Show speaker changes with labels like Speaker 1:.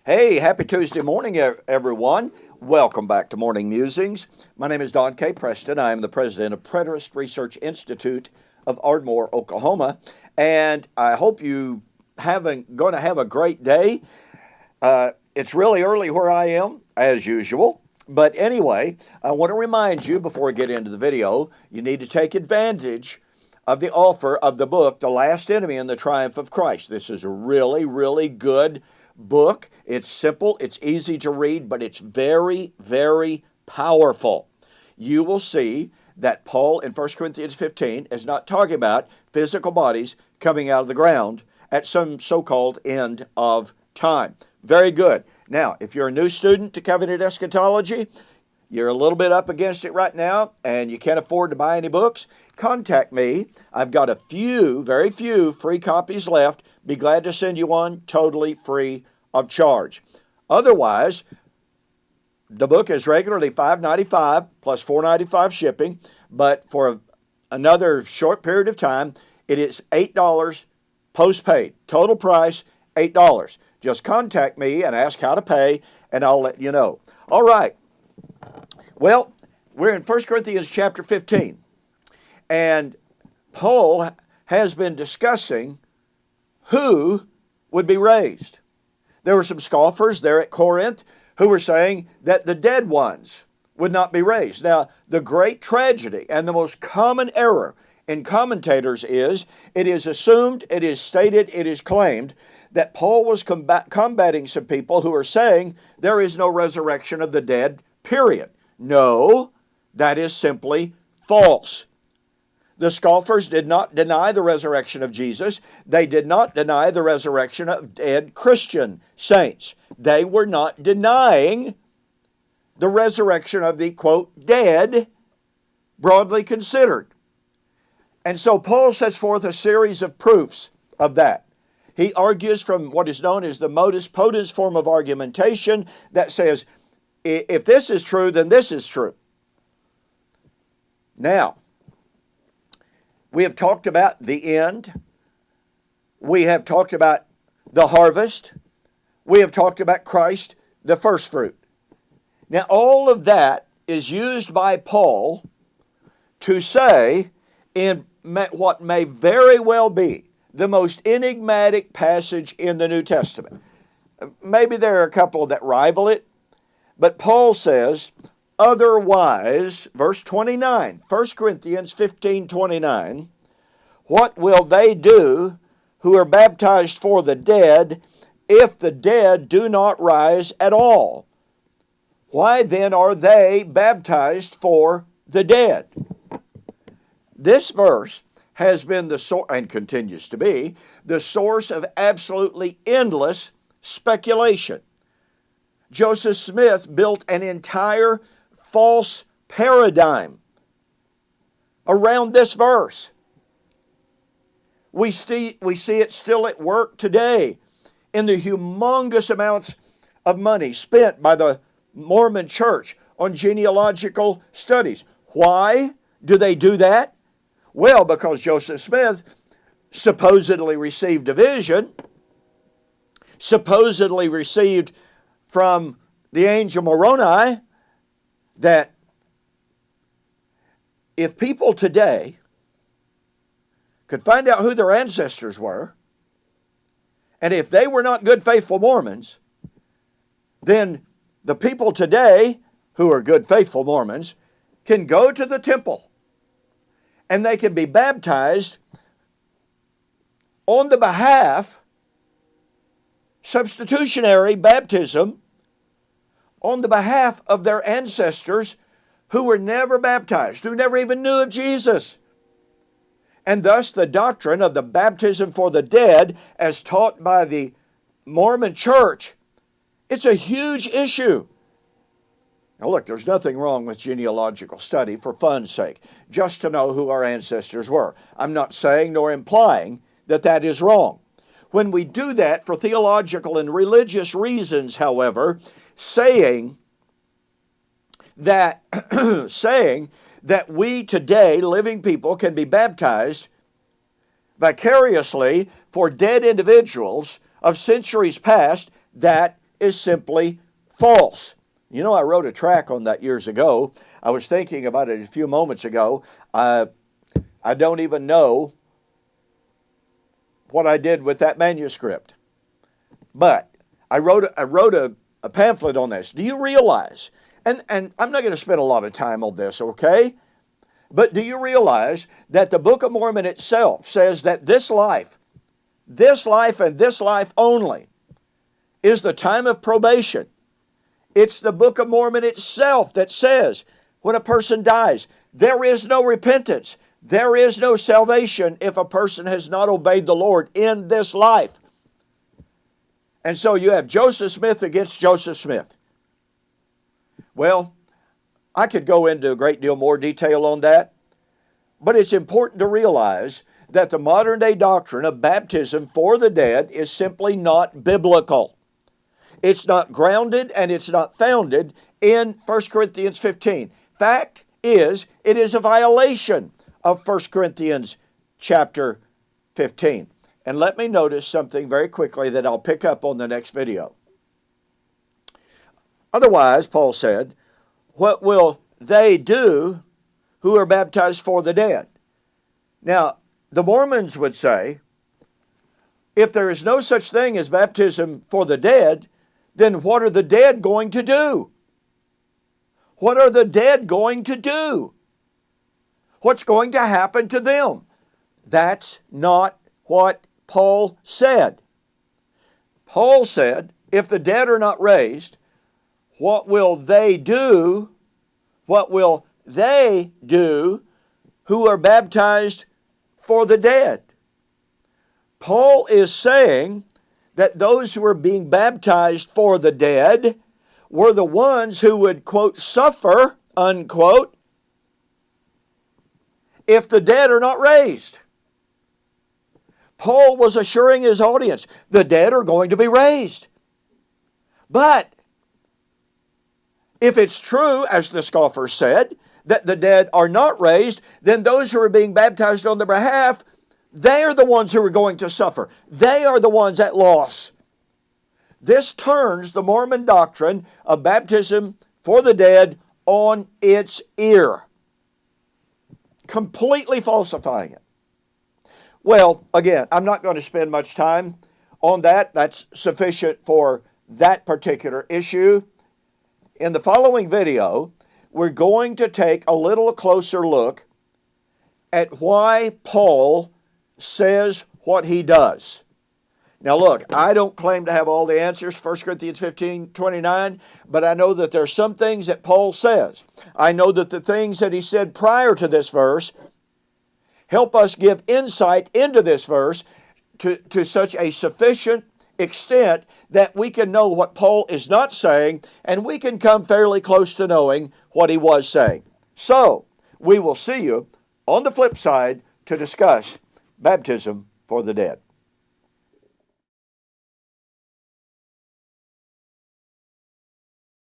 Speaker 1: Hey, happy Tuesday morning, everyone. Welcome back to Morning Musings. My name is Don K. Preston. I am the president of Preterist Research Institute of Ardmore, Oklahoma, and I hope you going to have a great day. It's really early where I am, as usual. But anyway, I want to remind you before we get into the video, you need to take advantage of the offer of the book, The Last Enemy and the Triumph of Christ. This is a really, really good book. It's simple, it's easy to read, but it's very, very powerful. You will see that Paul in 1 Corinthians 15 is not talking about physical bodies coming out of the ground at some so-called end of time. Very good. Now, if you're a new student to covenant eschatology, you're a little bit up against it right now, and you can't afford to buy any books, contact me. I've got a few, very few, free copies left. Be glad to send you one totally free of charge. Otherwise, the book is regularly $5.95 plus $4.95 shipping, but for another short period of time, it is $8 postpaid. Total price, $8. Just contact me and ask how to pay, and I'll let you know. All right. Well, we're in 1 Corinthians chapter 15, and Paul has been discussing who would be raised. There were some scoffers there at Corinth who were saying that the dead ones would not be raised. Now, the great tragedy and the most common error in commentators is it is assumed, it is stated, it is claimed that Paul was combating some people who are saying there is no resurrection of the dead, period. No, that is simply false. The scoffers did not deny the resurrection of Jesus. They did not deny the resurrection of dead Christian saints. They were not denying the resurrection of the, quote, dead, broadly considered. And so Paul sets forth a series of proofs of that. He argues from what is known as the modus potens form of argumentation that says, if this is true, then this is true. Now, we have talked about the end. We have talked about the harvest. We have talked about Christ, the first fruit. Now, all of that is used by Paul to say in what may very well be the most enigmatic passage in the New Testament. Maybe there are a couple that rival it, but Paul says, otherwise, verse 29, 1 Corinthians 15:29, what will they do who are baptized for the dead if the dead do not rise at all? Why then are they baptized for the dead? This verse has been the source, and continues to be, the source of absolutely endless speculation. Joseph Smith built an entire false paradigm around this verse. We see it still at work today in the humongous amounts of money spent by the Mormon Church on genealogical studies. Why do they do that? Well, because Joseph Smith supposedly received a vision, supposedly received from the angel Moroni, that if people today could find out who their ancestors were, and if they were not good, faithful Mormons, then the people today who are good, faithful Mormons can go to the temple and they can be baptized on the behalf, substitutionary baptism, on the behalf of their ancestors who were never baptized, who never even knew of Jesus. And thus the doctrine of the baptism for the dead, as taught by the Mormon Church, it's a huge issue. Now look, there's nothing wrong with genealogical study for fun's sake, just to know who our ancestors were. I'm not saying nor implying that that is wrong. When we do that for theological and religious reasons, however, saying that we today, living people, can be baptized vicariously for dead individuals of centuries past, that is simply false. You know, I wrote a track on that years ago. I was thinking about it a few moments ago. I don't even know what I did with that manuscript. But I wrote a pamphlet on this. Do you realize, and I'm not going to spend a lot of time on this, okay? But do you realize that the Book of Mormon itself says that this life and this life only is the time of probation? It's the Book of Mormon itself that says when a person dies, there is no repentance. There is no salvation if a person has not obeyed the Lord in this life. And so you have Joseph Smith against Joseph Smith. Well, I could go into a great deal more detail on that, but it's important to realize that the modern day doctrine of baptism for the dead is simply not biblical. It's not grounded and it's not founded in 1 Corinthians 15. Fact is, it is a violation of 1 Corinthians chapter 15. And let me notice something very quickly that I'll pick up on the next video. Otherwise, Paul said, what will they do who are baptized for the dead? Now, the Mormons would say, if there is no such thing as baptism for the dead, then what are the dead going to do? What are the dead going to do? What's going to happen to them? That's not what Paul said. Paul said, if the dead are not raised, what will they do? What will they do who are baptized for the dead? Paul is saying that those who are being baptized for the dead were the ones who would, quote, suffer, unquote, if the dead are not raised. Paul was assuring his audience, the dead are going to be raised. But if it's true, as the scoffer said, that the dead are not raised, then those who are being baptized on their behalf, they are the ones who are going to suffer. They are the ones at loss. This turns the Mormon doctrine of baptism for the dead on its ear, completely falsifying it. Well, again, I'm not going to spend much time on that. That's sufficient for that particular issue. In the following video, we're going to take a little closer look at why Paul says what he does. Now look, I don't claim to have all the answers, 1 Corinthians 15:29, but I know that there are some things that Paul says. I know that the things that he said prior to this verse help us give insight into this verse to such a sufficient extent that we can know what Paul is not saying, and we can come fairly close to knowing what he was saying. So, we will see you on the flip side to discuss baptism for the dead.